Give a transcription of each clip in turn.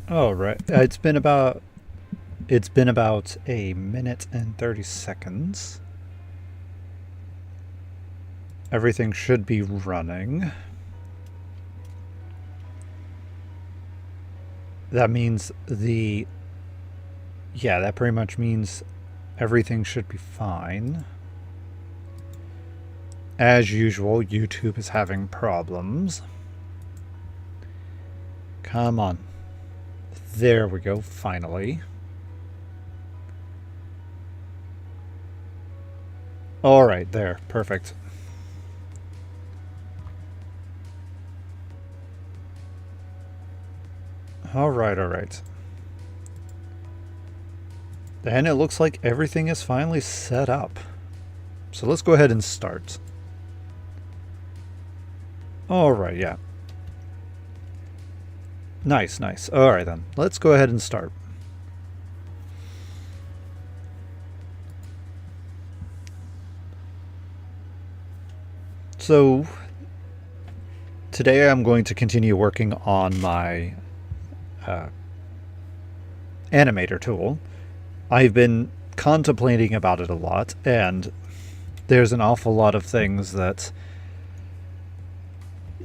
All right. It's been about a minute and 30 seconds. Everything should be running. That means that pretty much means everything should be fine. As usual, YouTube is having problems. Come on. There we go, finally. Alright, there. Perfect. Alright. And it looks like everything is finally set up. So let's go ahead and start. Alright, yeah. Nice. Alright then. Let's go ahead and start. So, today I'm going to continue working on my animator tool. I've been contemplating about it a lot, and there's an awful lot of things that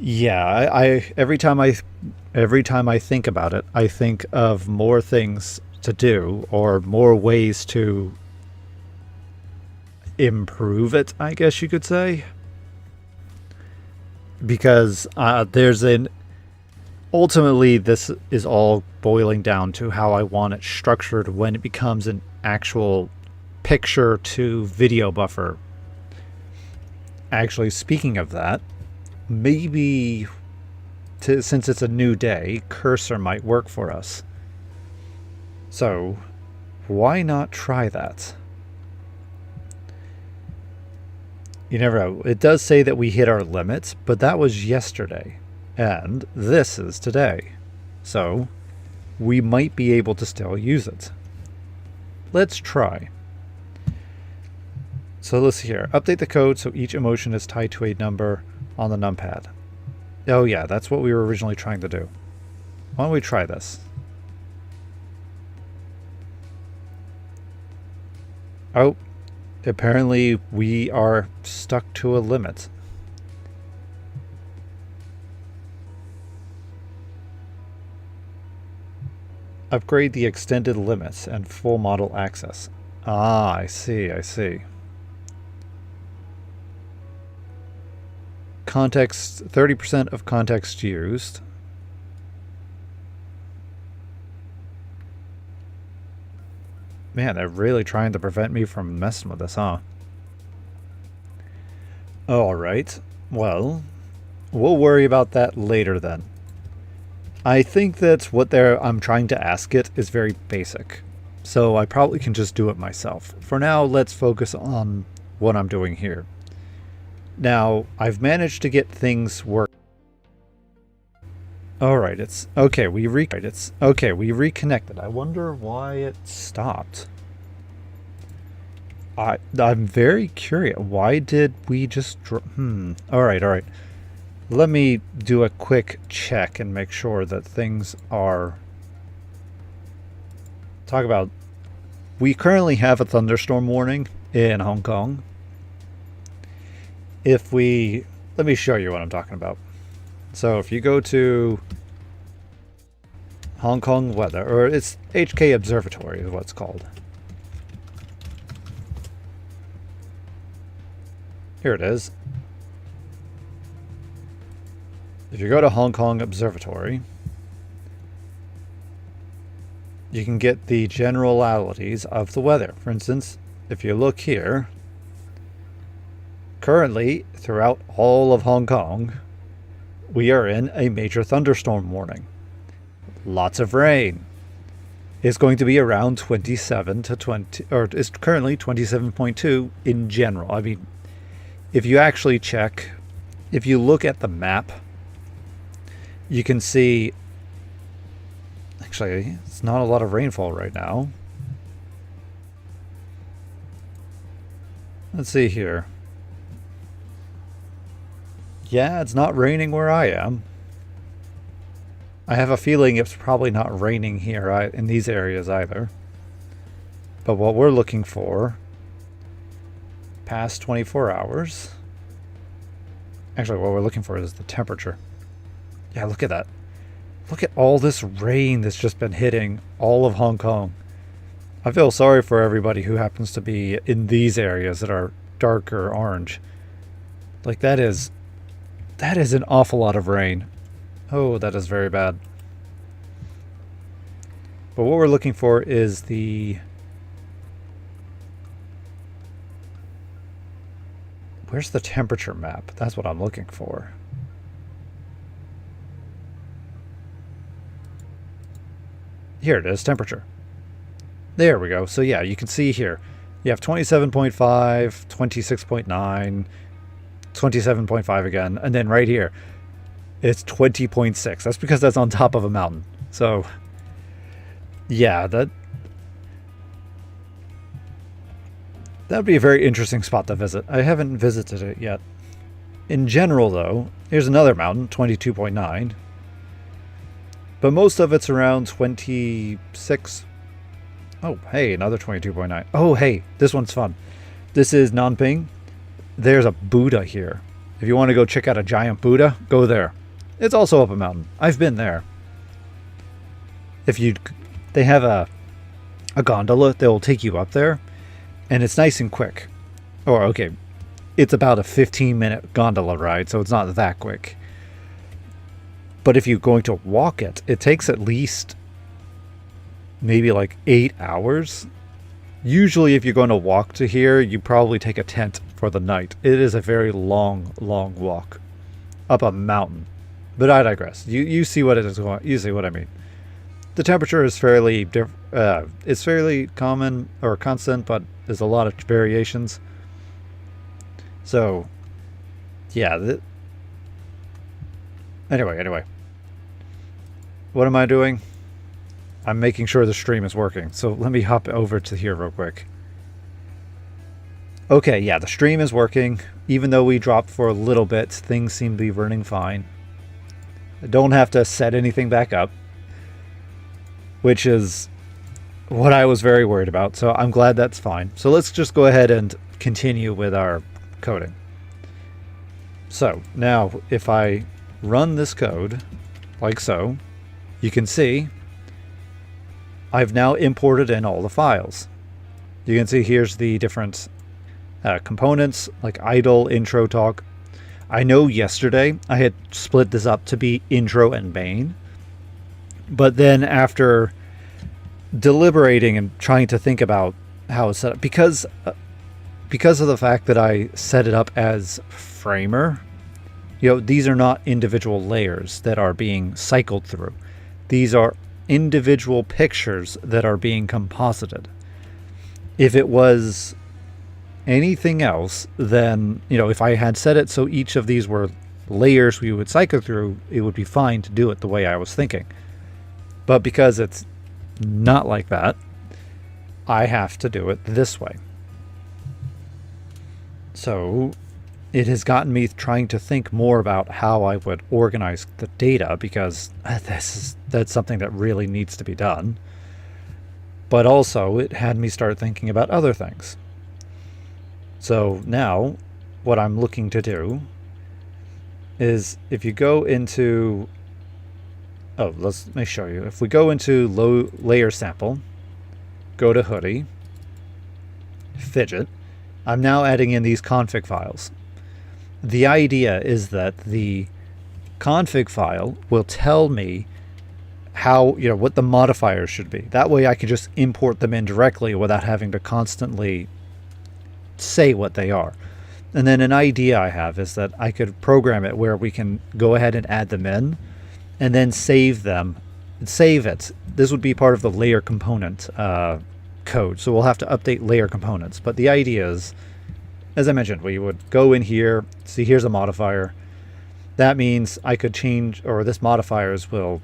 I every time I think about it, I think of more things to do or more ways to improve it, I guess you could say. Because ultimately, this is all boiling down to how I want it structured when it becomes an actual picture to video buffer. Actually, speaking of that, maybe since it's a new day, cursor might work for us. So, why not try that? You never know. It does say that we hit our limits, but that was yesterday. And this is today. So, we might be able to still use it. Let's try. So let's see here. Update the code so each emotion is tied to a number on the numpad. Oh yeah, that's what we were originally trying to do. Why don't we try this? Oh, apparently we are stuck to a limit. Upgrade the extended limits and full model access. Ah, I see. Context, 30% of context used. Man, they're really trying to prevent me from messing with this, huh? Alright, well, we'll worry about that later then. I think that what I'm trying to ask it is very basic, so I probably can just do it myself. For now, let's focus on what I'm doing here. Now, I've managed to get things work. Alright, it's okay, we reconnected. I wonder why it stopped. I'm very curious. Why did we just Alright. Let me do a quick check and make sure that things are... We currently have a thunderstorm warning in Hong Kong. Let me show you what I'm talking about. So if you go to Hong Kong weather, or it's HK Observatory is what it's called. Here it is. If you go to Hong Kong Observatory, you can get the generalities of the weather. For instance, if you look here, currently, throughout all of Hong Kong, we are in a major thunderstorm warning. Lots of rain. It's going to be around 27 to 20, or it's currently 27.2 in general. I mean, if you actually check, if you look at the map, you can see, actually, it's not a lot of rainfall right now. Let's see here. Yeah, it's not raining where I am. 27.2 in general. I mean, if you actually check, if you look at the map, you can see, actually, it's not a lot of rainfall right now. Let's see here. Yeah, it's not raining where I am. 27.2 in general. I mean, if you actually check, if you look at the map, you can see, actually, it's not a lot of rainfall right now. Let's see here. I have a feeling it's probably not raining here in these areas either. But what we're looking for, past 24 hours. Actually, what we're looking for is the temperature. Yeah, look at that. Look at all this rain that's just been hitting all of Hong Kong. I feel sorry for everybody who happens to be in these areas that are darker orange. Like that is an awful lot of rain. Oh, that is very bad. But what we're looking for is the... Where's the temperature map? That's what I'm looking for. Here it is, temperature. There we go. So yeah, you can see here. You have 27.5, 26.9, 27.5 again, and then right here, it's 20.6. That's because that's on top of a mountain. So, yeah, that'd be a very interesting spot to visit. I haven't visited it yet. In general, though, here's another mountain, 22.9. But most of it's around 26. Oh, hey, another 22.9. Oh, hey, this one's fun. This is Nanping. There's a Buddha here. If you want to go check out a giant Buddha, go there. It's also up a mountain. I've been there. They have a gondola that will take you up there, and it's nice and quick. Or, okay, it's about a 15-minute gondola ride, so it's not that quick. But if you're going to walk it, it takes at least maybe like 8 hours. Usually if you're going to walk to here, you probably take a tent for the night. It is a very long, long walk up a mountain. But I digress. You see what it is. You see what I mean. The temperature is fairly it's fairly common or constant, but there's a lot of variations. So, yeah. Anyway. What am I doing? I'm making sure the stream is working. So let me hop over to here real quick. Okay, yeah, the stream is working. Even though we dropped for a little bit, things seem to be running fine. I don't have to set anything back up, which is what I was very worried about. So I'm glad that's fine. So let's just go ahead and continue with our coding. So now if I run this code like so, you can see I've now imported in all the files. You can see here's the different components like idle, intro, talk. I know yesterday I had split this up to be intro and main, but then after deliberating and trying to think about how it's set up, because of the fact that I set it up as framer, these are not individual layers that are being cycled through. These are individual pictures that are being composited. If it was anything else, then, if I had set it so each of these were layers we would cycle through, it would be fine to do it the way I was thinking. But because it's not like that, I have to do it this way. So it has gotten me trying to think more about how I would organize the data, because that's something that really needs to be done. But also it had me start thinking about other things. So now what I'm looking to do is, if you go into, let me show you. If we go into layer sample, go to hoodie, fidget, I'm now adding in these config files. The idea is that the config file will tell me how, what the modifiers should be. That way I can just import them in directly without having to constantly say what they are. And then an idea I have is that I could program it where we can go ahead and add them in and then save them. Save it. This would be part of the layer component code. So we'll have to update layer components. But the idea is, as I mentioned, we would go in here, see here's a modifier. That means I could change, or this modifiers will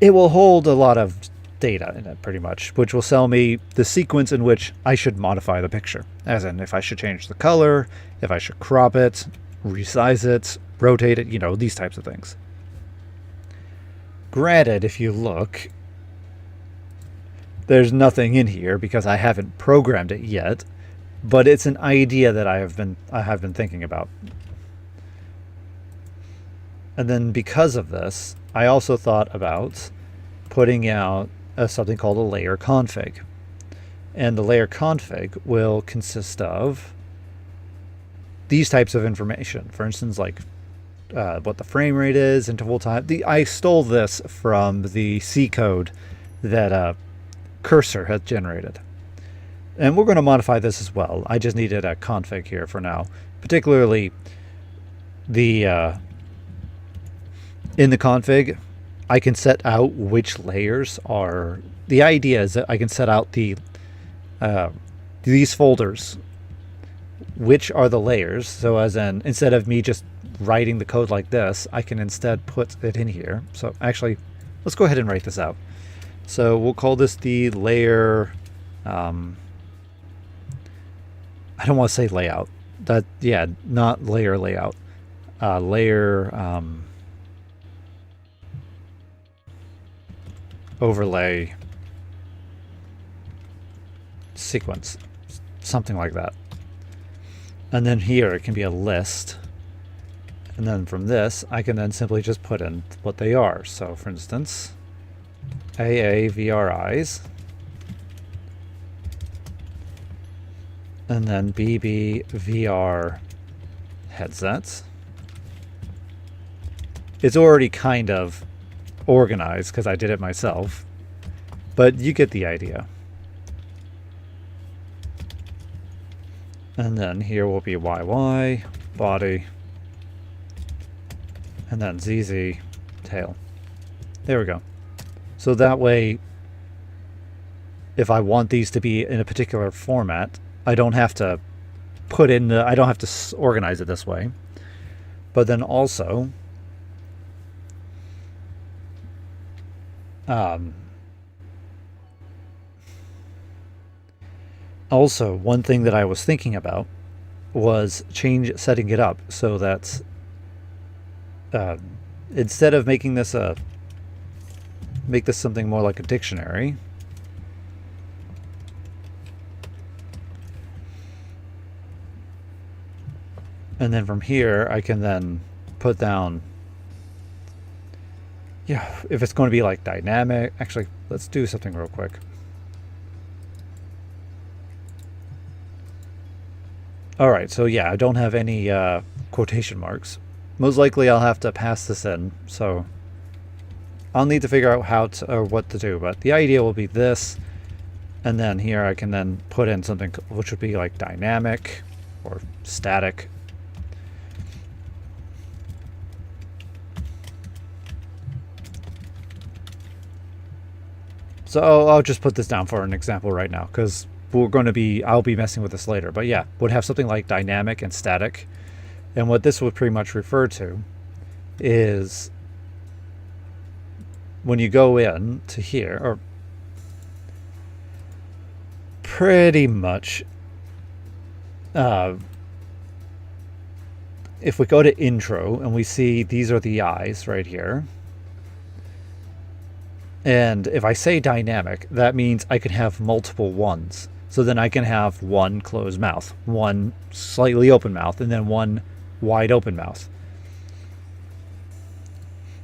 hold a lot of data in it pretty much, which will tell me the sequence in which I should modify the picture. As in, if I should change the color, if I should crop it, resize it, rotate it, these types of things. Granted, if you look, there's nothing in here because I haven't programmed it yet, but it's an idea that I have been thinking about. And then because of this, I also thought about putting out something called a layer config. And the layer config will consist of these types of information. For instance, like what the frame rate is, interval time. I stole this from the C code that Cursor has generated. And we're going to modify this as well. I just needed a config here for now. Particularly the in the config, I can set out which layers are. The idea is that I can set out these folders, which are the layers. So as in, instead of me just writing the code like this, I can instead put it in here. So actually, let's go ahead and write this out. So we'll call this the layer, I don't want to say layout. Not layer layout. Layer overlay sequence, something like that. And then here it can be a list. And then from this, I can then simply just put in what they are. So for instance, AA VRIs, and then BB VR headsets. It's already kind of organized because I did it myself, but you get the idea. And then here will be YY, body, and then ZZ, tail. There we go. So that way, if I want these to be in a particular format, I don't have to I don't have to organize it this way. But then also, one thing that I was thinking about was setting it up so that instead of making this make this something more like a dictionary, and then from here I can then put down, if it's going to be like dynamic. Actually, let's do something real quick. Alright, so I don't have any quotation marks. Most likely I'll have to pass this in, so I'll need to figure out how to, or what to do, but the idea will be this, and then here I can then put in something which would be like dynamic or static. So I'll just put this down for an example right now, because I'll be messing with this later. But would have something like dynamic and static. And what this would pretty much refer to is when you go in to here, or pretty much, if we go to intro and we see these are the eyes right here, and if I say dynamic, that means I can have multiple ones. So then I can have one closed mouth, one slightly open mouth, and then one wide open mouth.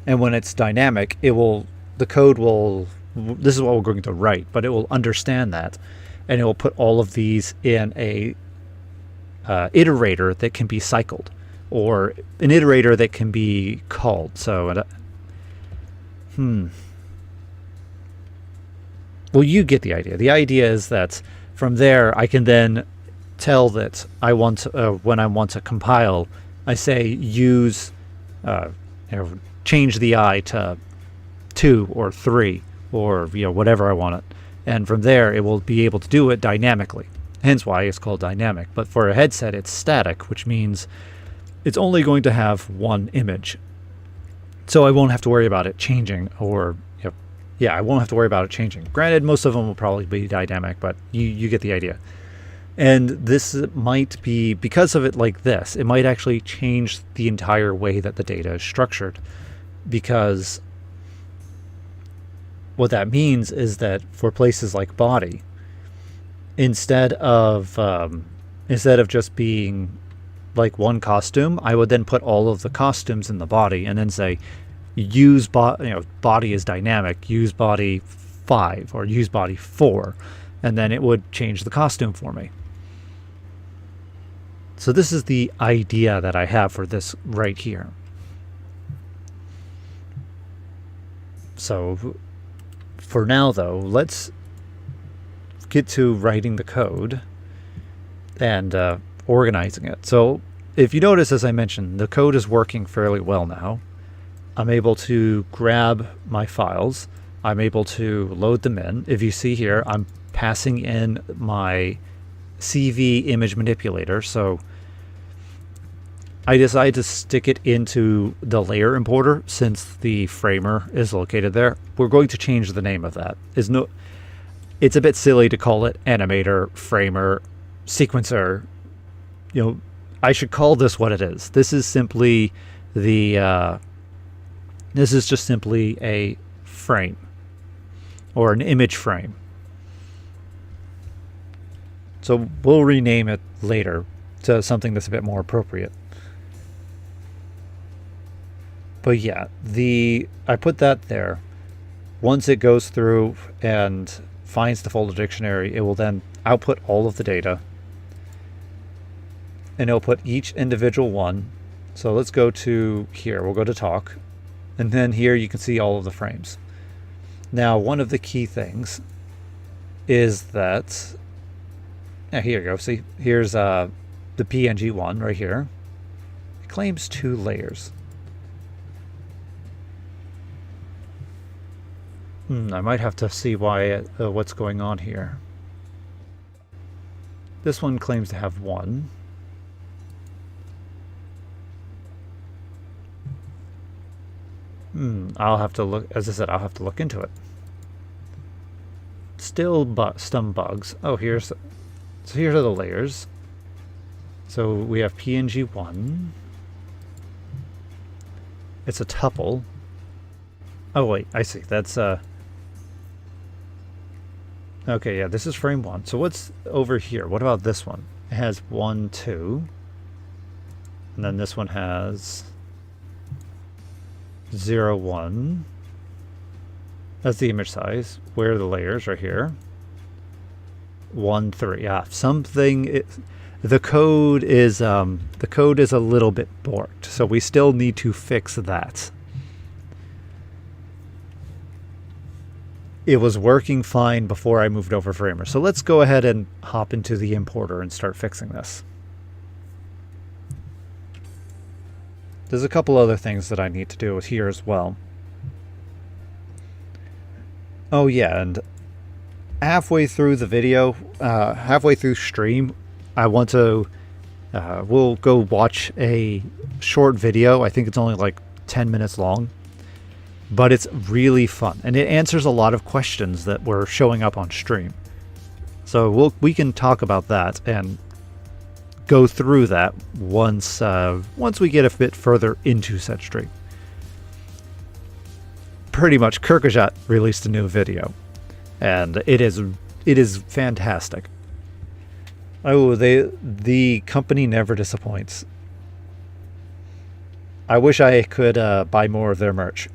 And when it's dynamic, the code will, this is what we're going to write, but it will understand that, and it will put all of these in a iterator that can be cycled, or an iterator that can be called. So, well, you get the idea. The idea is that from there, I can then tell that I want when I want to compile, I say use, change the I to 2 or 3 or whatever I want it, and from there it will be able to do it dynamically. Hence why it's called dynamic. But for a headset, it's static, which means it's only going to have one image. So I won't have to worry about it changing, or I won't have to worry about it changing. Granted, most of them will probably be dynamic, but you get the idea. And this might be, because of it like this, it might actually change the entire way that the data is structured. Because what that means is that for places like body, instead of just being like one costume, I would then put all of the costumes in the body and then say use body is dynamic, use body 5 or use body 4, and then it would change the costume for me. So this is the idea that I have for this right here. So for now though, let's get to writing the code and organizing it. So if you notice, as I mentioned, the code is working fairly well now. I'm able to grab my files. I'm able to load them in. If you see here, I'm passing in my CV image manipulator. So I decided to stick it into the layer importer since the framer is located there. We're going to change the name of that. It's a bit silly to call it animator, framer, sequencer. I should call this what it is. This is simply this is just simply a frame or an image frame. So we'll rename it later to something that's a bit more appropriate. But yeah, I put that there. Once it goes through and finds the folder dictionary, it will then output all of the data. And it'll put each individual one. So let's go to here. We'll go to talk. And then here you can see all of the frames. Now, one of the key things is that, here you go. See, here's the PNG one right here. It claims 2 layers. I might have to see what's going on here. This one claims to have 1. I'll have to look, as I said, I'll have to look into it. Still some bugs. Oh, here are the layers. So we have PNG1. It's a tuple. Oh wait, I see. That's okay, yeah, this is frame 1. So what's over here? What about this one? It has 1, 2. And then this one has 0, 1. That's the image size. Where are the layers? Right here. 1, 3. Yeah, the code is a little bit borked, so we still need to fix that. It was working fine before I moved over Framer. So let's go ahead and hop into the importer and start fixing this. There's a couple other things that I need to do here as well. Oh yeah, and halfway through the video, halfway through stream, I want to, we'll go watch a short video. I think it's only like 10 minutes long. But it's really fun, and it answers a lot of questions that were showing up on stream. So we can talk about that and go through that once we get a bit further into said stream. Pretty much, Kirkajat released a new video, and it is fantastic. Oh, the company never disappoints. I wish I could buy more of their merch.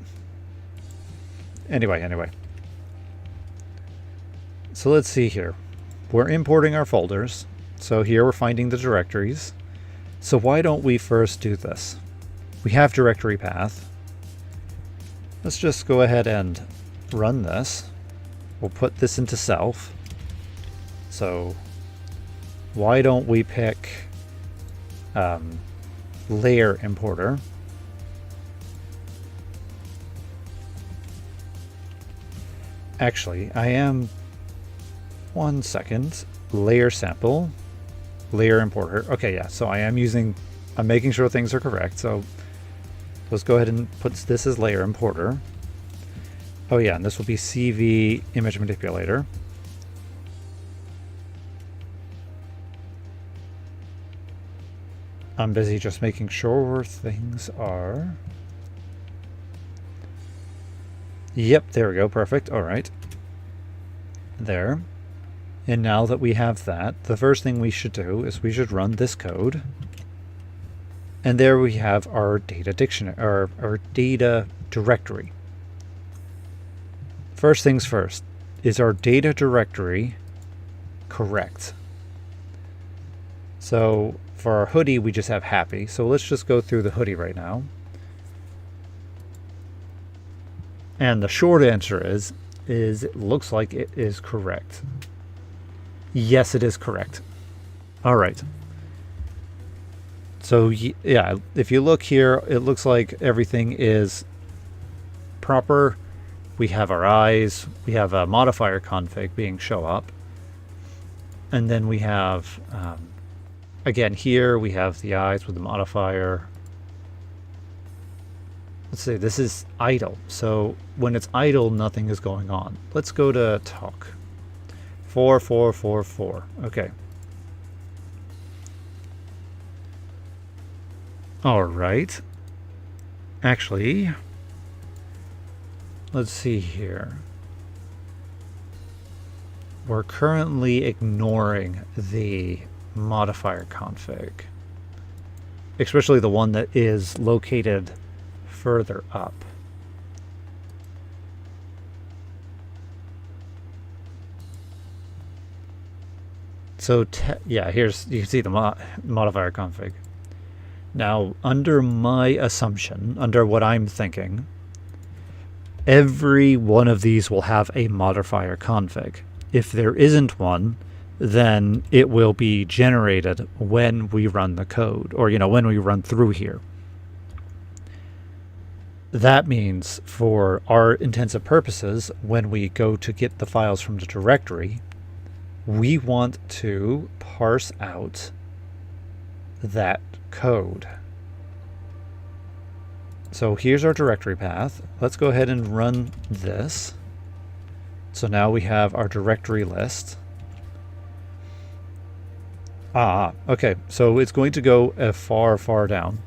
Anyway. So let's see here. We're importing our folders. So here we're finding the directories. So why don't we first do this? We have directory path. Let's just go ahead and run this. We'll put this into self. So why don't we pick layer importer? Actually, I am, 1 second, layer sample, layer importer. Okay, yeah, so I'm making sure things are correct. So let's go ahead and put this as layer importer. Oh yeah, and this will be CV image manipulator. I'm busy just making sure things are... Yep, there we go. Perfect. All right. There. And now that we have that, the first thing we should do is we should run this code. And there we have our data dictionary, our data directory. First things first, is our data directory correct? So for our hoodie, we just have happy. So let's just go through the hoodie right now. And the short answer is it looks like it is correct. Yes, it is correct. All right. So yeah, if you look here, it looks like everything is proper. We have our eyes. We have a modifier config being show up. And then we have, again, here we have the eyes with the modifier. Let's see, this is idle. So when it's idle, nothing is going on. Let's go to talk. 4444. Okay. All right. Actually, let's see here. We're currently ignoring the modifier config, especially the one that is located further up. So yeah, here's, you can see the modifier config. Now, under my assumption, under what I'm thinking, every one of these will have a modifier config. If there isn't one, then it will be generated when we run the code, or, you know, when we run through here. That means, for our intensive purposes, when we go to get the files from the directory, we want to parse out that code. So here's our directory path. Let's go ahead and run this. So now we have our directory list. Okay, so it's going to go far, far down.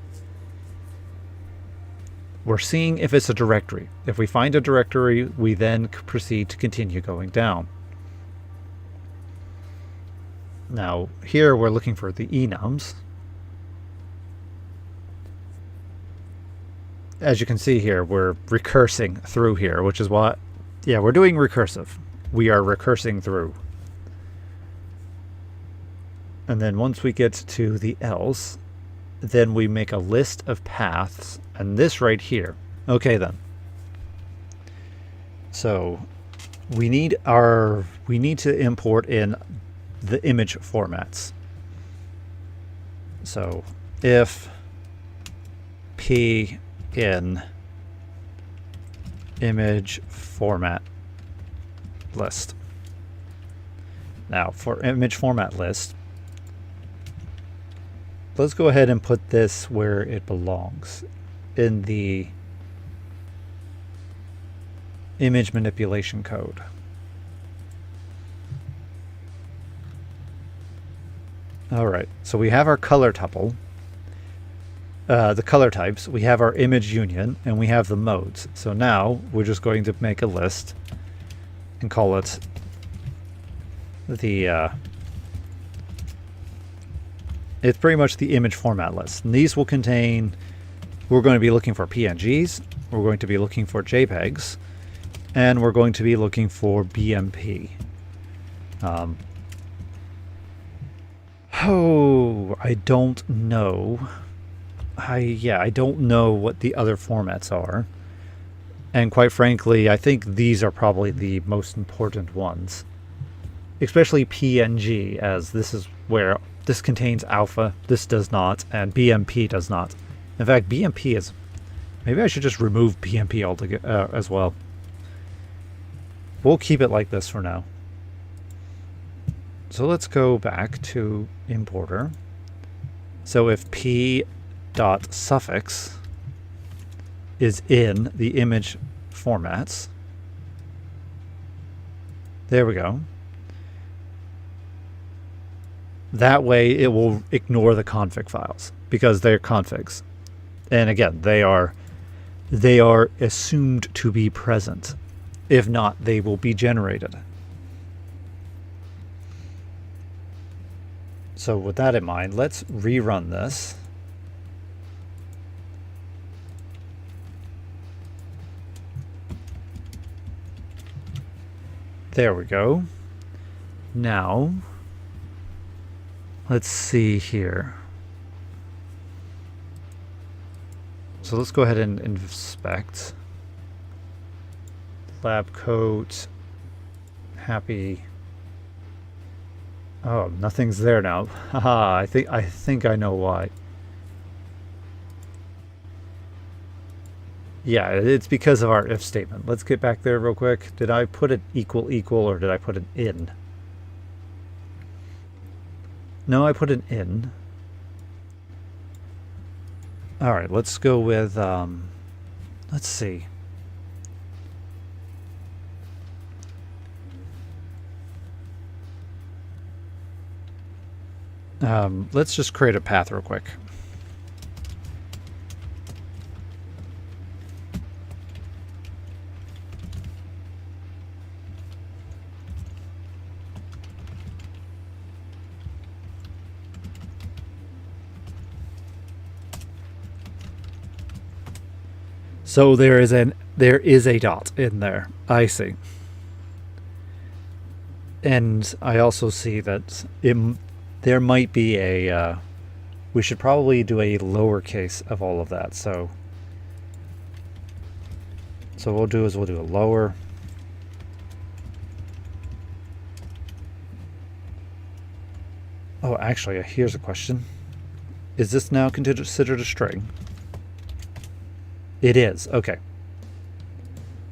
We're seeing if it's a directory. If we find a directory, we then proceed to continue going down. Now, here we're looking for the enums. As you can see here, we're recursing through here, which is what, yeah, we're doing recursive. We are recursing through. And then once we get to the else, then we make a list of paths, and this right here. Okay then. So we need to import in the image formats. So if p in image format list. Now for image format list, let's go ahead and put this where it belongs, in the image manipulation code. All right, so we have our color tuple, the color types, we have our image union, and we have the modes. So now we're just going to make a list and call it the it's pretty much the image format list. And these will contain, we're going to be looking for PNGs, we're going to be looking for JPEGs, and we're going to be looking for BMP. I don't know. I don't know what the other formats are. And quite frankly, I think these are probably the most important ones. Especially PNG, as this is where this contains alpha, this does not, and BMP does not. In fact, BMP is... Maybe I should just remove BMP altogether as well. We'll keep it like this for now. So let's go back to importer. So if p.suffix is in the image formats, there we go. That way it will ignore the config files because they're configs. And again, they are they are assumed to be present. If not, they will be generated. So with that in mind, let's rerun this. There we go. Now, let's see here. So let's go ahead and inspect. Lab coat. Happy. Oh, nothing's there now. Haha, I think I know why. Yeah, it's because of our if statement. Let's get back there real quick. Did I put an equal or did I put an in? No, I put an in. All right, let's go with, let's see. Let's just create a path real quick. So there is a dot in there. I see. And I also see that there might be a we should probably do a lowercase of all of that. So what we'll do is we'll do a lower. Oh, actually, here's a question. Is this now considered a string? It is. Okay.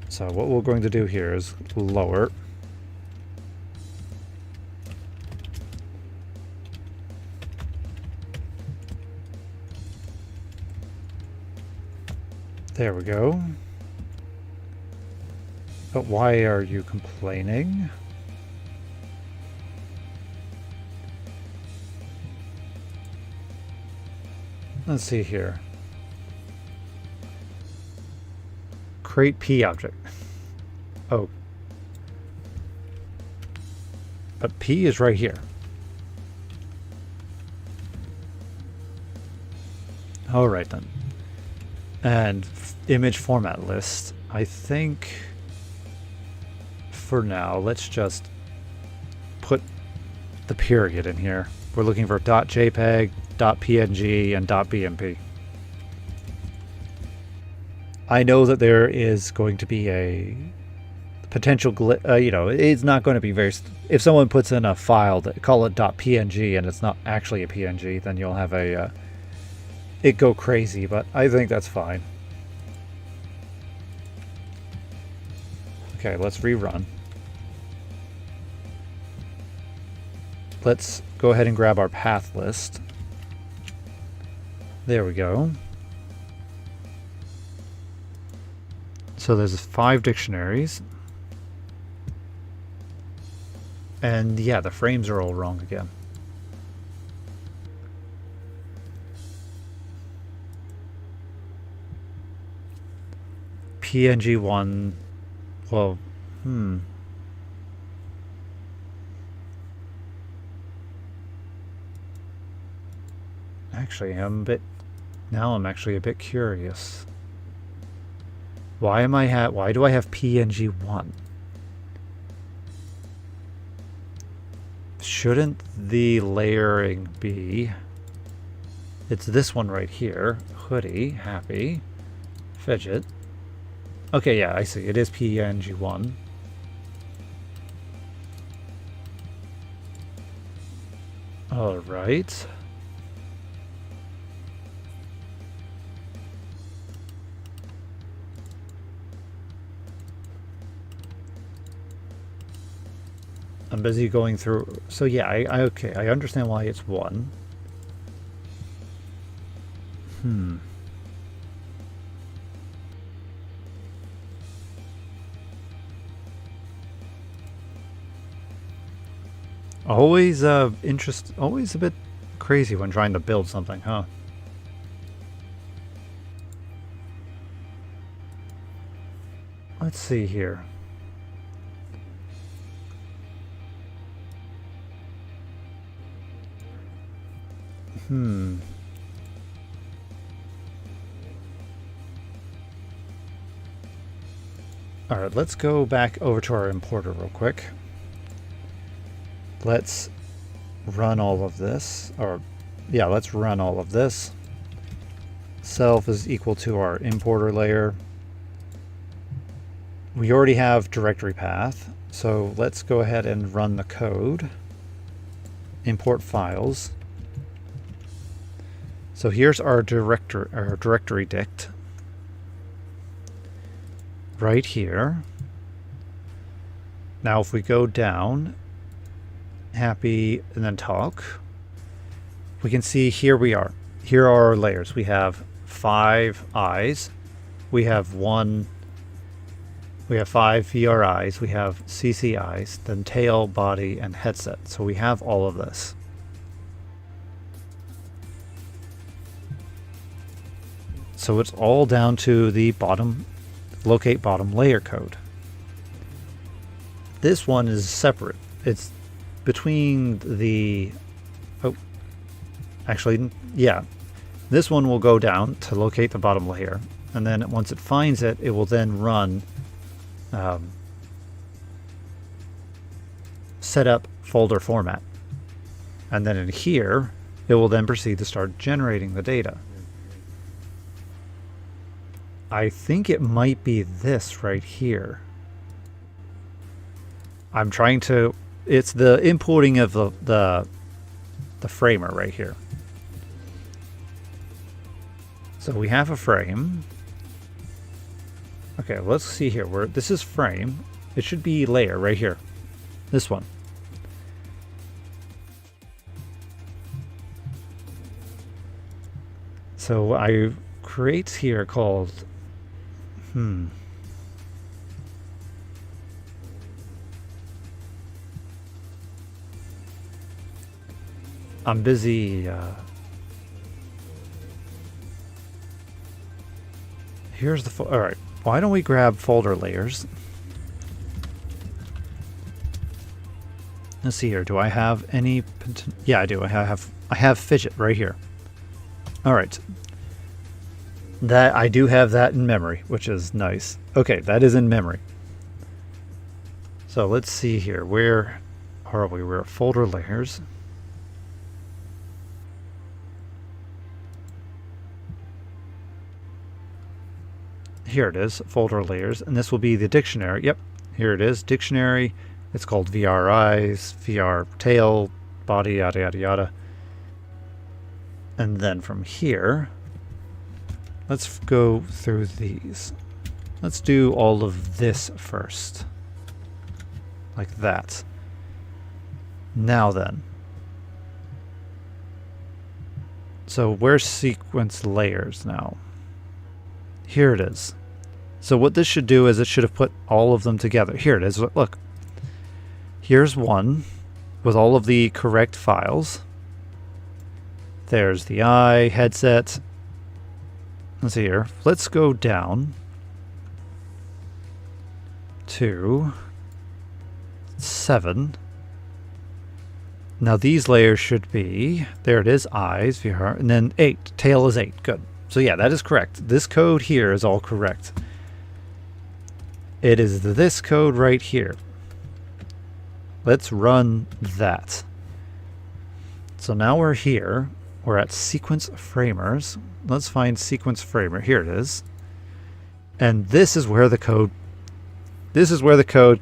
So what we're going to do here is lower. There we go. But why are you complaining? Let's see here. Create P object. Oh. But P is right here. All right then. And image format list. I think for now, let's just put the period in here. We're looking for .jpeg, .png, and .bmp. I know that there is going to be a potential you know, it's not going to be very... If someone puts in a file that call it .png and it's not actually a PNG, then you'll have a... it go crazy, but I think that's fine. Okay, let's rerun. Let's go ahead and grab our path list. There we go. So there's 5 dictionaries. And yeah, the frames are all wrong again. PNG1, well, Actually, I'm actually a bit curious. Why do I have PNG1? Shouldn't the layering be... It's this one right here. Hoodie, happy, fidget. Okay, yeah, I see. It is PNG1. All right. I'm busy going through... So yeah, okay, I understand why it's 1. Always always a bit crazy when trying to build something, huh? Let's see here. All right, let's go back over to our importer real quick. Let's run all of this, or yeah, let's run all of this. Self is equal to our importer layer. We already have directory path, so let's go ahead and run the code. Import files. So here's our directory dict. Right here. Now if we go down, happy, and then talk, we can see here we are. Here are our layers. We have 5 eyes. We have 5 VRIs. We have CCIs, then tail, body, and headset. So we have all of this. So it's all down to the bottom, locate bottom layer code. This one is separate. It's between the, this one will go down to locate the bottom layer, and then once it finds it, it will then run set up folder format, and then in here it will then proceed to start generating the data. I think it might be this right here. I'm trying to, it's the importing of the framer right here. So we have a frame. Okay, let's see here. This is frame. It should be layer right here. This one. So I create here called I'm busy. Here's the all right. Why don't we grab folder layers? Let's see here. Do I have any? Yeah, I do. I have fidget right here. All right. That I do have that in memory, which is nice. Okay, that is in memory. So let's see here. Where are we? We're at folder layers. Here it is, folder layers, and this will be the dictionary. Yep, here it is, dictionary. It's called VR eyes, VR tail, body, yada yada yada. And then from here, let's go through these. Let's do all of this first. Like that. Now then. So where's sequence layers now? Here it is. So what this should do is it should have put all of them together. Here it is. Look. Here's one with all of the correct files. There's the eye, headset. Let's see here. Let's go down to 7. Now these layers should be, there it is, eyes, VR, and then 8. Tail is 8. Good. So yeah, that is correct. This code here is all correct. It is this code right here. Let's run that. So now we're here. We're at sequence framers. Let's find sequence framer. Here it is. And this is where the code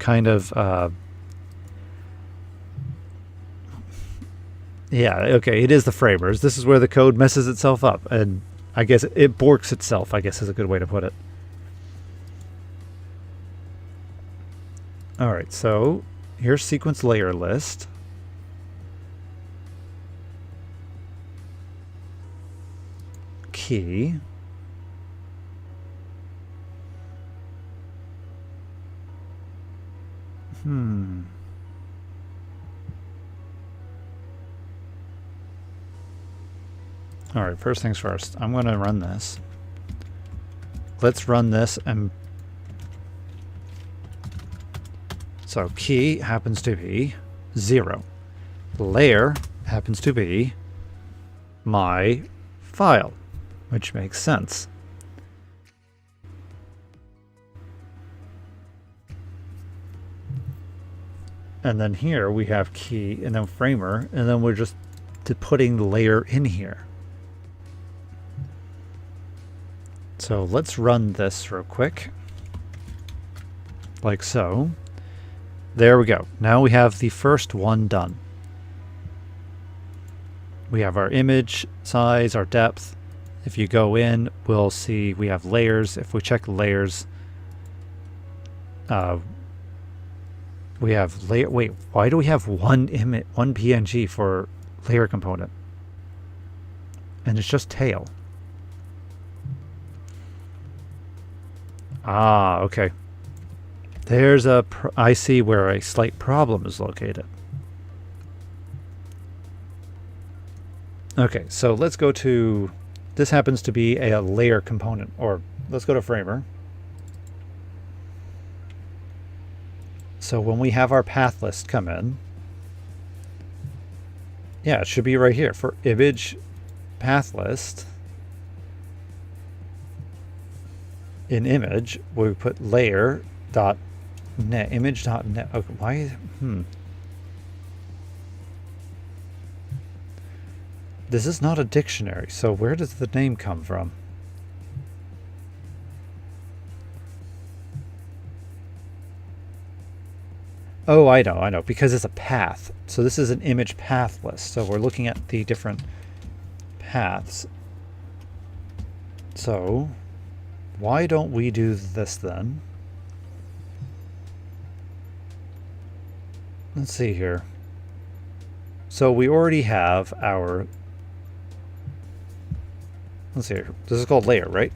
kind of yeah, okay, it is the framers. This is where the code messes itself up, and I guess it borks itself, I guess is a good way to put it. All right, so here's sequence layer list. Key. All right, first things first, I'm going to run this. Let's run this and So key happens to be 0. Layer happens to be my file, which makes sense. And then here we have key and then framer, and then we're just putting the layer in here. So let's run this real quick. Like so. There we go. Now we have the first one done. We have our image size, our depth. If you go in, we'll see we have layers. If we check layers, we have layer. Wait, why do we have one image, one PNG for layer component? And it's just tail. Ah, okay. There's I see where a slight problem is located. Okay, so let's go to, this happens to be a layer component, or let's go to framer. So when we have our path list come in, yeah, it should be right here for image path list. In image, we put layer dot net, image dot net. Okay, why? This is not a dictionary, so where does the name come from? Oh, I know, because it's a path. So this is an image path list. So we're looking at the different paths. So why don't we do this then? Let's see here. So we already have our, let's see here. This is called layer, right?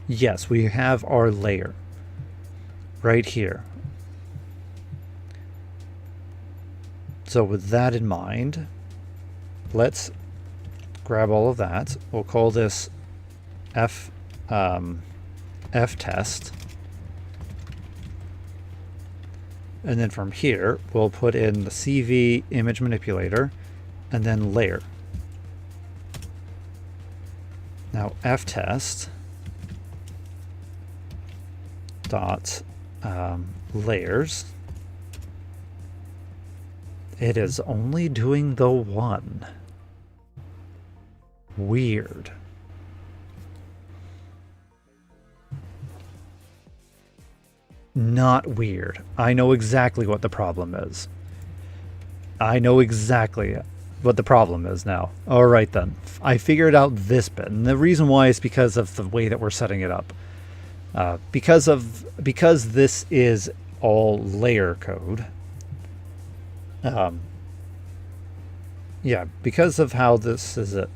Yes, we have our layer right here. So with that in mind, let's grab all of that. We'll call this F test. And then from here, we'll put in the CV image manipulator and then layer. Now F test dot layers. It is only doing the one. Weird. Not weird. I know exactly what the problem is. I know exactly what the problem is now. All right then. I figured out this bit. And the reason why is because of the way that we're setting it up. Because this is all layer code. Yeah, because of how this is it.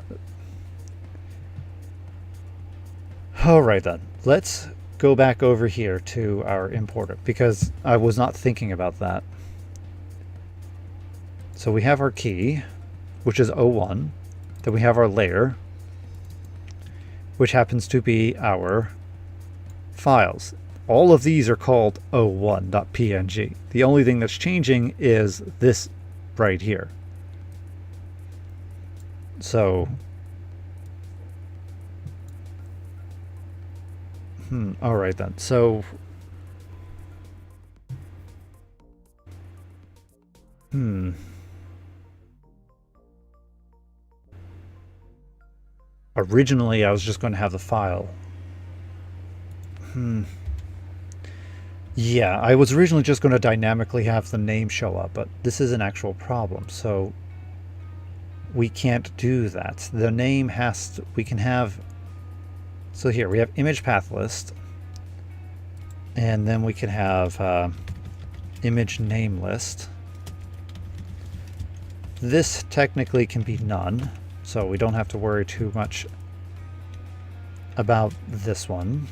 All right then. Let's go back over here to our importer because I was not thinking about that. So we have our key, which is 01. Then we have our layer, which happens to be our files. All of these are called o1.png. The only thing that's changing is this right here. So all right then. So originally I was just going to have the file. Yeah, I was originally just going to dynamically have the name show up, but this is an actual problem, so we can't do that. The name has to, we can have, so here we have image path list, and then we can have image name list. This technically can be none, so we don't have to worry too much about this one.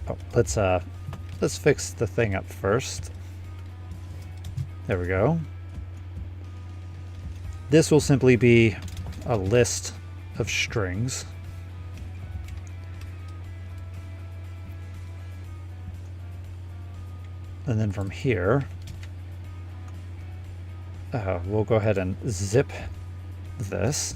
Oh, let's fix the thing up first. There we go. This will simply be a list of strings. And then from here, we'll go ahead and zip this.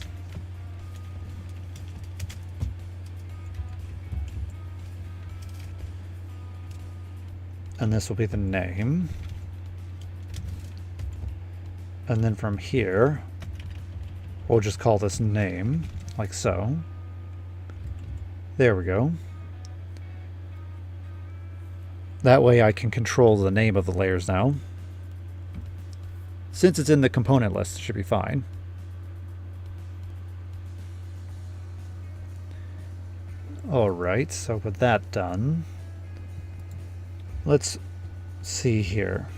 And this will be the name. And then from here, we'll just call this name, like so. There we go. That way I can control the name of the layers now. Since it's in the component list, it should be fine. Alright, so with that done, let's see here.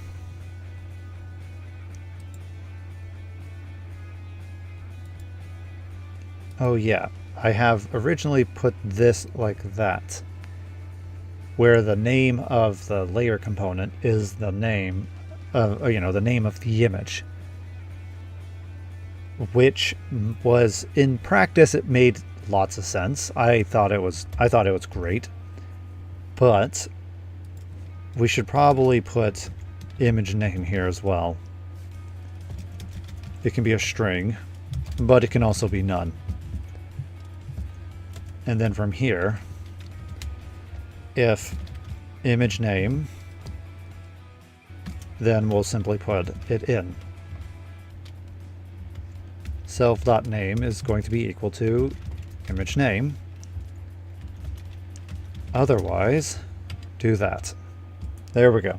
Oh yeah, I have originally put this like that, where the name of the layer component is the name of, the name of the image, which was, in practice, it made lots of sense. I thought it was great, but we should probably put image name here as well. It can be a string, but it can also be none. And then from here, if image name, then we'll simply put it in. Self.name is going to be equal to image name. Otherwise, do that. There we go.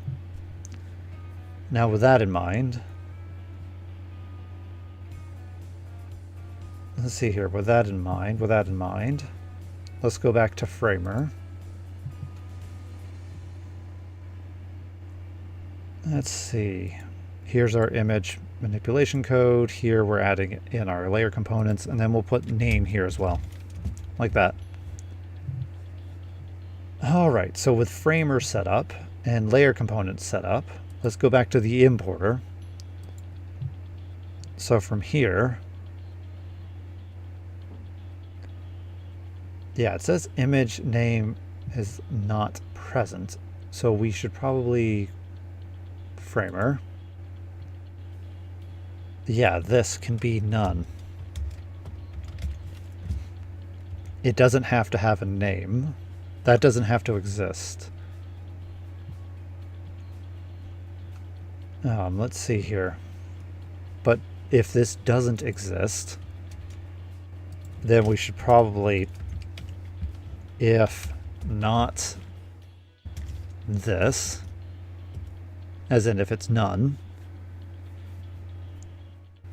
Now with that in mind, let's see here, with that in mind, let's go back to Framer. Let's see. Here's our image manipulation code. Here we're adding in our layer components, and then we'll put name here as well, like that. All right, so with Framer set up and layer components set up, let's go back to the importer. So from here, yeah, it says image name is not present, so we should probably Framer. Yeah, this can be none. It doesn't have to have a name. That doesn't have to exist. Let's see here. But if this doesn't exist, then we should probably, if not this, as in if it's none,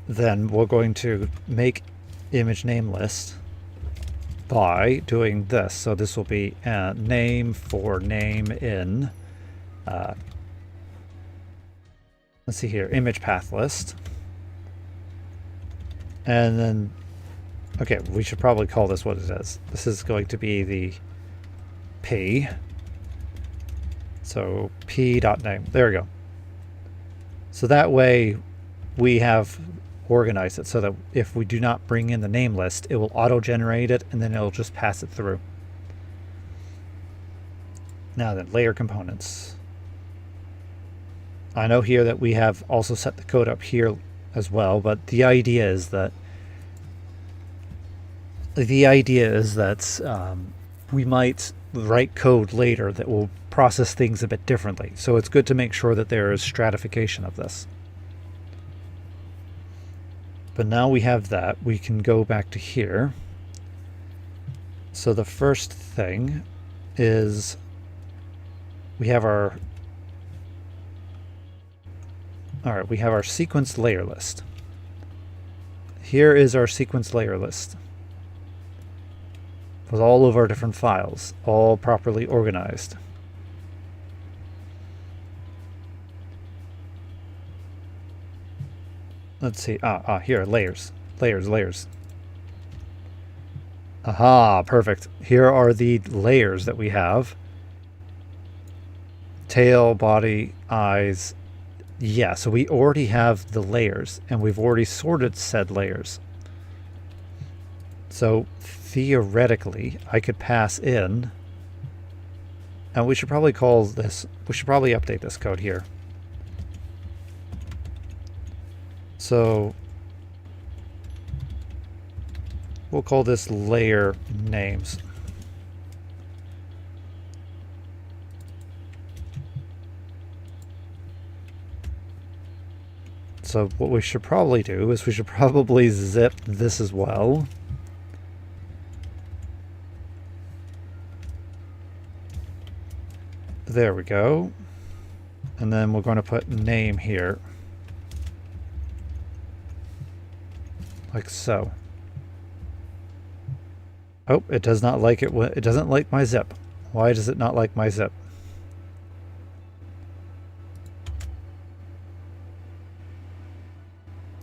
then we're going to make image name list by doing this. So this will be name for name in, let's see here, image path list. And then, okay, we should probably call this what it is. This is going to be the P. So p.name. There we go. So that way we have organized it so that if we do not bring in the name list, it will auto-generate it and then it'll just pass it through. Now then, layer components. I know here that we have also set the code up here as well, but the idea is that we might write code later that will process things a bit differently. So it's good to make sure that there is stratification of this. But now we have that, we can go back to here. So the first thing is we have our sequence layer list. Here is our sequence layer list with all of our different files, all properly organized. Let's see, here, layers. Aha, perfect. Here are the layers that we have. Tail, body, eyes. Yeah, so we already have the layers, and we've already sorted said layers. So theoretically, I could pass in And we should probably call this, we should probably update this code here. So we'll call this layer names. So what we should probably do is we should probably zip this as well. There we go. And then we're going to put name here. Like so. Oh, it does not like it. It doesn't like my zip. Why does it not like my zip?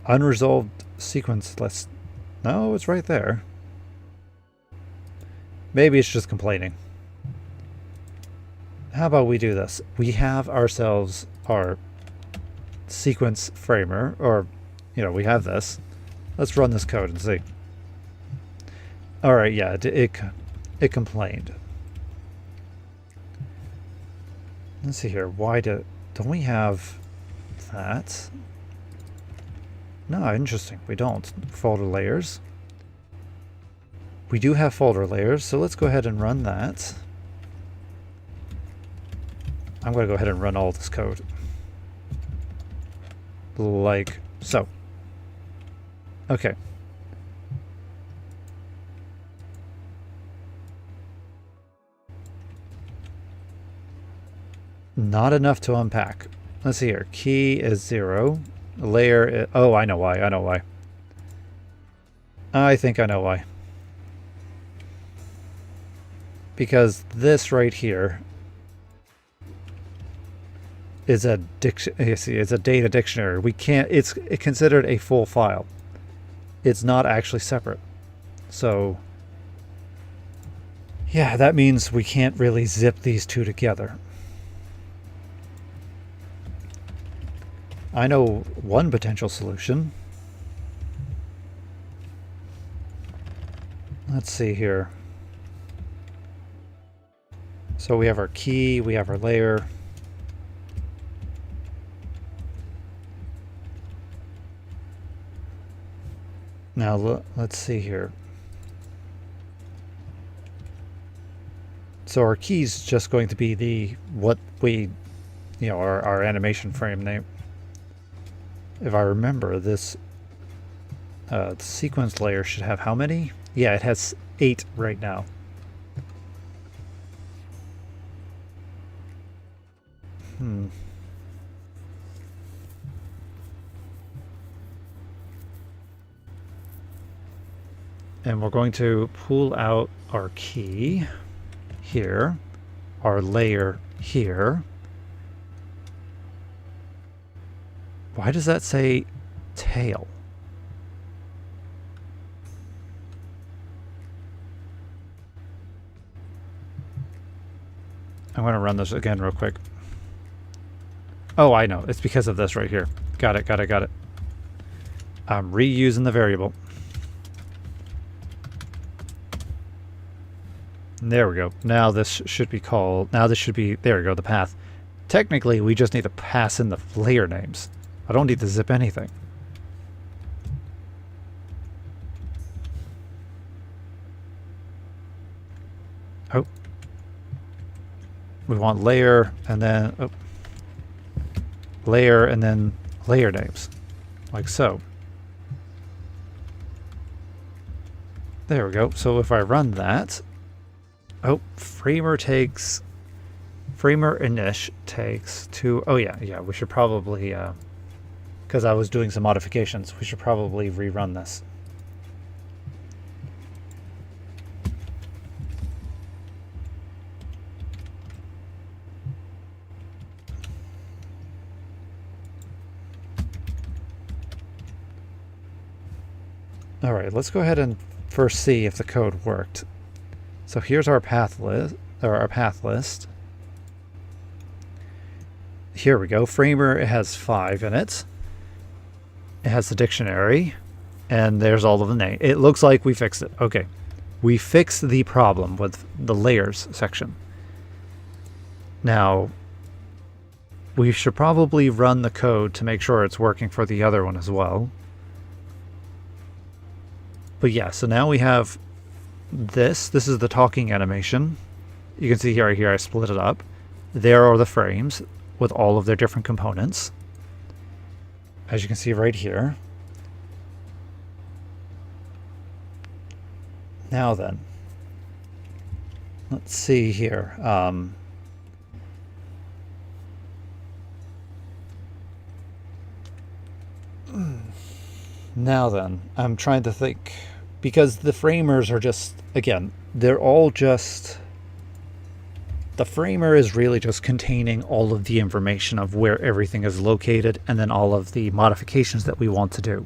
Unresolved sequence list. No, it's right there. Maybe it's just complaining. How about we do this? We have ourselves our sequence framer, or, you know, we have this. Let's run this code and see. All right, yeah, it complained. Let's see here. Why don't we have that? No, interesting. We don't. Folder layers. We do have folder layers, so let's go ahead and run that. I'm going to go ahead and run all this code. Like so. Okay. Not enough to unpack. Let's see here. Key is 0. Layer is, oh, I know why. I know why. I think I know why. Because this right here is a it's a data dictionary. We can't, it's considered a full file. It's not actually separate. So yeah, that means we can't really zip these two together. I know one potential solution. Let's see here. So we have our key, we have our layer. Now let's see here. So our key is just going to be the, what we, you know, our animation frame name. If I remember, this sequence layer should have how many? Yeah, it has 8 right now. And we're going to pull out our key here, our layer here. Why does that say tail? I'm going to run this again real quick. Oh, I know. It's because of this right here. Got it, got it, got it. I'm reusing the variable. There we go. Now this should be called, now this should be, there we go, the path. Technically, we just need to pass in the layer names. I don't need to zip anything. Oh. We want layer and then, oh. Layer and then layer names. Like so. There we go. So if I run that, oh, framer init takes 2. Oh yeah, we should probably, because I was doing some modifications, we should probably rerun this. All right, let's go ahead and first see if the code worked. So here's our path list, or our path list. Here we go. Framer, it has 5 in it. It has the dictionary, and there's all of the name. It looks like we fixed it. Okay. We fixed the problem with the layers section. Now, we should probably run the code to make sure it's working for the other one as well. But yeah, so now we have this. This is the talking animation. You can see here, I split it up. There are the frames with all of their different components. As you can see right here. Now then, let's see here. Now then, I'm trying to think, because the framers are just, again, they're all just, the framer is really just containing all of the information of where everything is located and then all of the modifications that we want to do.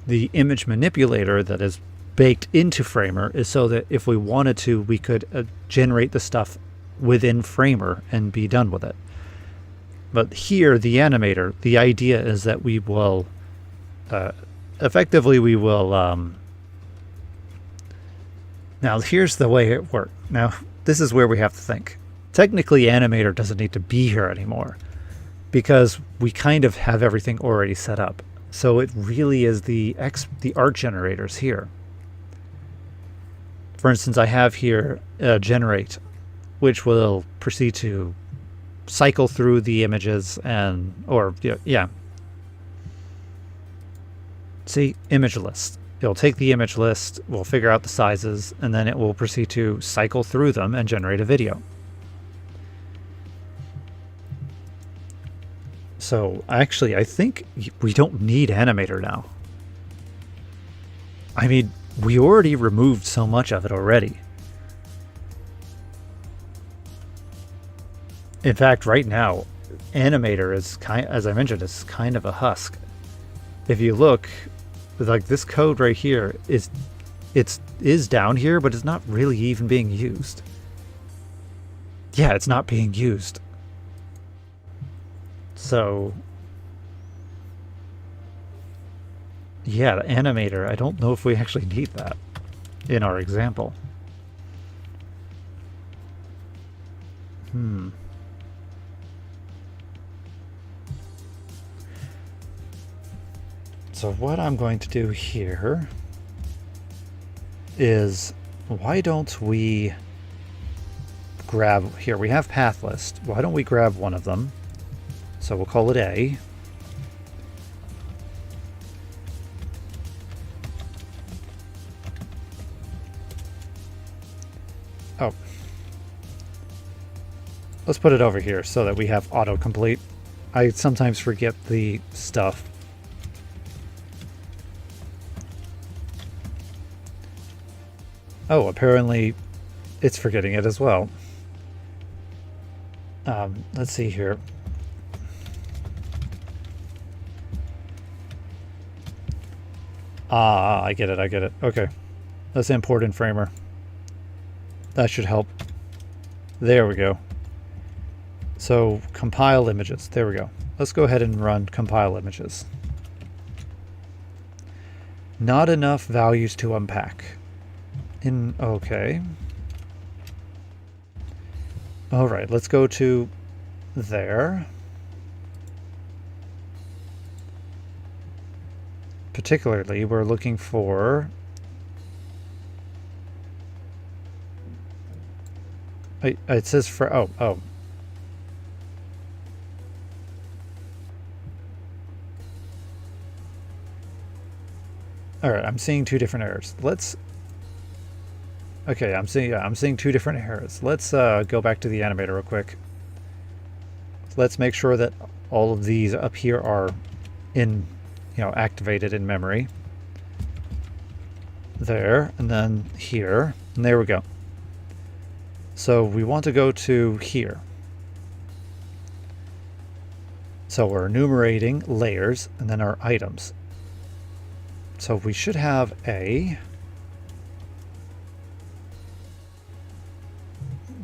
The image manipulator that is baked into framer is so that if we wanted to, we could generate the stuff within framer and be done with it. But here, the animator, the idea is that we will effectively we will now here's the way it works. Now this is where we have to think. Technically, animator doesn't need to be here anymore because we kind of have everything already set up. So it really is the art generators here. For instance, I have here generate, which will proceed to cycle through the images See, image list. It'll take the image list, we'll figure out the sizes, and then it will proceed to cycle through them and generate a video. So actually, I think we don't need animator now. I mean, we already removed so much of it already. In fact, right now, animator is as I mentioned, is kind of a husk. If you look, like this code right here is down here, but it's not really even being used. Yeah, it's not being used. So yeah, the animator, I don't know if we actually need that in our example. So what I'm going to do here is, why don't we grab, here we have path list, why don't we grab one of them? So we'll call it A. Oh. Let's put it over here so that we have autocomplete. I sometimes forget the stuff. Oh, apparently it's forgetting it as well. Let's see here. Ah, I get it. Okay. Let's import in framer. That should help. There we go. So compile images. There we go. Let's go ahead and run compile images. Not enough values to unpack. Okay. All right, let's go to there. Particularly, we're looking for it says for oh. All right, I'm seeing two different errors. Okay, I'm seeing two different errors. Let's go back to the animator real quick. Let's make sure that all of these up here are activated in memory. There, and then here, and there we go. So we want to go to here. So we're enumerating layers and then our items. So we should have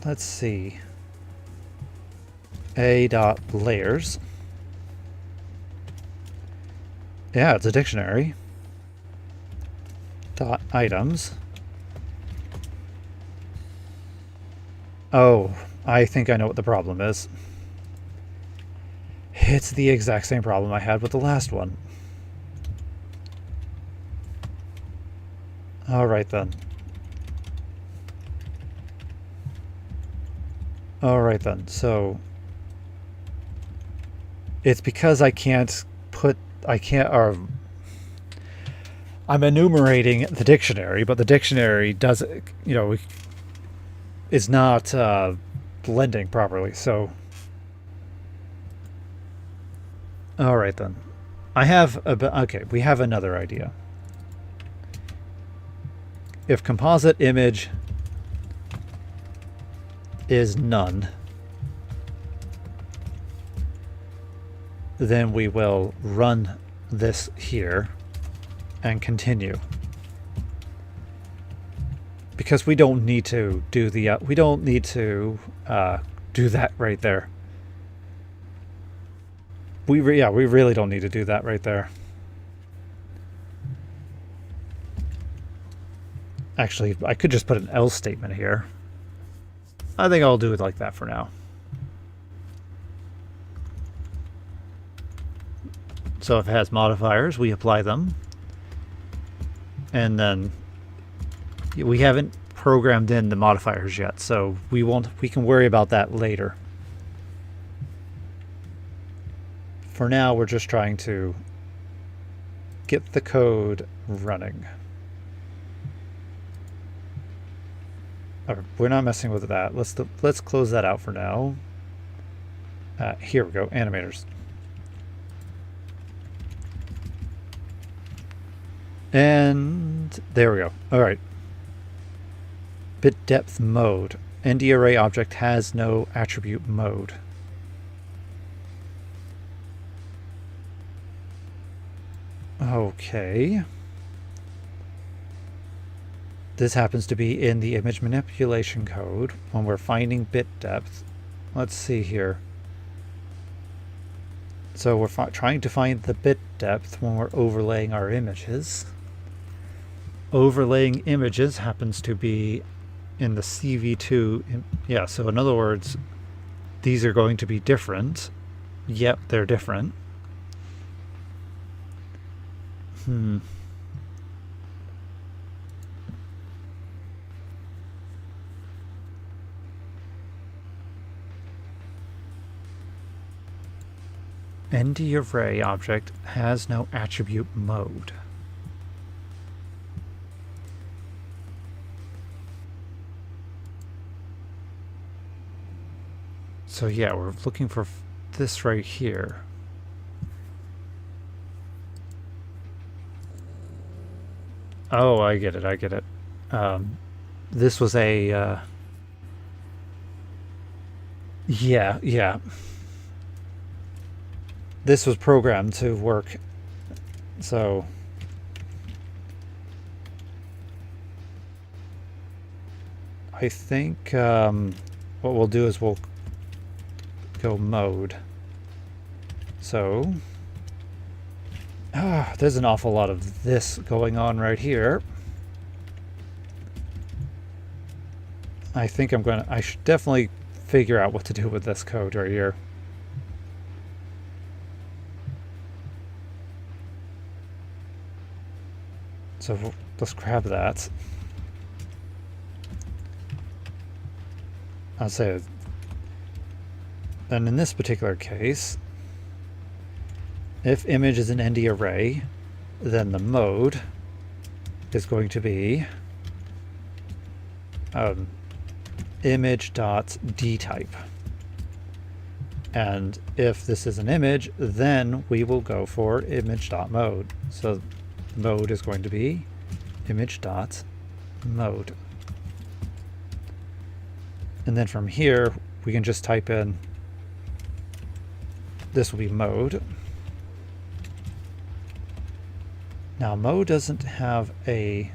let's see, a.layers. Yeah, it's a dictionary. Items. Oh, I think I know what the problem is. It's the exact same problem I had with the last one. Alright then. Alright then, so it's because I can't I'm enumerating the dictionary, but the dictionary does, is not blending properly, so. Alright then. Okay, we have another idea. If composite image is none, then we will run this here and continue. Because we don't need to do the do that right there. We really don't need to do that right there. Actually, I could just put an else statement here. I think I'll do it like that for now. So if it has modifiers, we apply them. And then we haven't programmed in the modifiers yet, so we can worry about that later. For now, we're just trying to get the code running. We're not messing with that. Let's close that out for now. Here we go, animators. And there we go. All right. Bit depth mode. ND array object has no attribute mode. Okay. This happens to be in the image manipulation code when we're finding bit depth. Let's see here. So we're trying to find the bit depth when we're overlaying our images. Overlaying images happens to be in the CV2. Yeah, so in other words, these are going to be different. Yep, they're different. ND array object has no attribute mode. So yeah, we're looking for this right here. Oh, I get it. This was a yeah. This was programmed to work, so I think what we'll do is we'll go mode. So there's an awful lot of this going on right here. I think I should definitely figure out what to do with this code right here. So let's grab that. I'll say, then in this particular case, if image is an ND array, then the mode is going to be image.dtype. And if this is an image, then we will go for image.mode. So mode is going to be image.mode. And then from here, we can just type in, this will be mode. Now mode doesn't have a,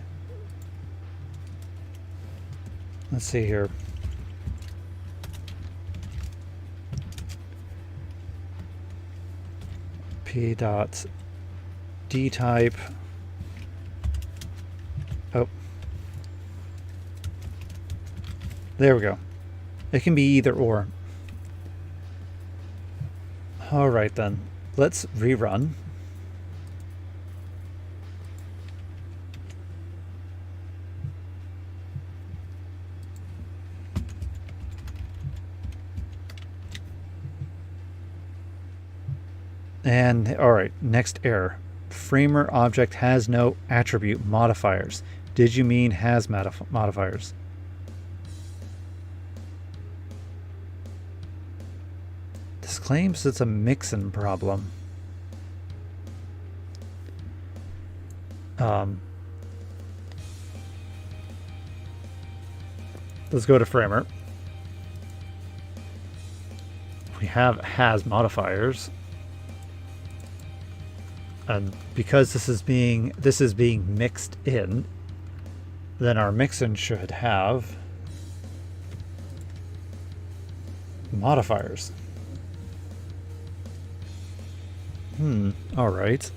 let's see here. P.dtype. Oh. There we go. It can be either or. All right then, let's rerun. And all right, next error. Framer object has no attribute modifiers. Did you mean has modifiers? This claims it's a mixin problem. Let's go to Framer. We have has modifiers. And because this is being mixed in, then our mixin should have modifiers. All right.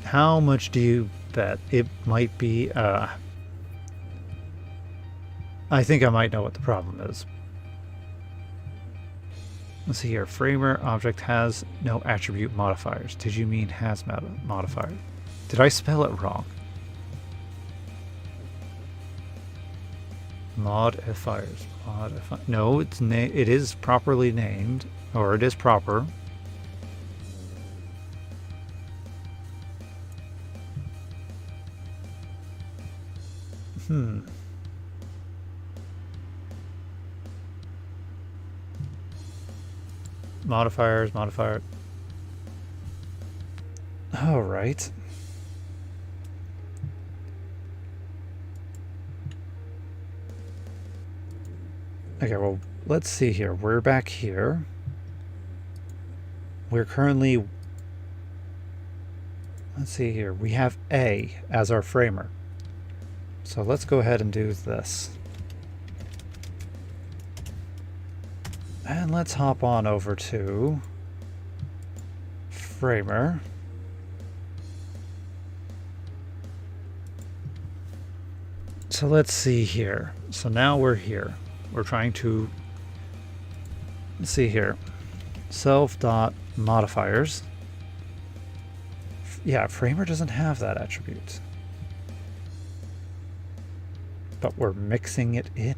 How much do you bet it might be? I think I might know what the problem is. Let's see here. Framer object has no attribute modifiers. Did you mean has modifier? Did I spell it wrong? Modifiers. No, it is properly named, or it is proper. Modifiers, modifier. All right. Okay, well, let's see here. We're back here. We're currently... Let's see here. We have A as our framer. So let's go ahead and do this. And let's hop on over to Framer. So let's see here. So now we're here. We're trying to, let's see here. Self.modifiers. Yeah, Framer doesn't have that attribute. But we're mixing it in.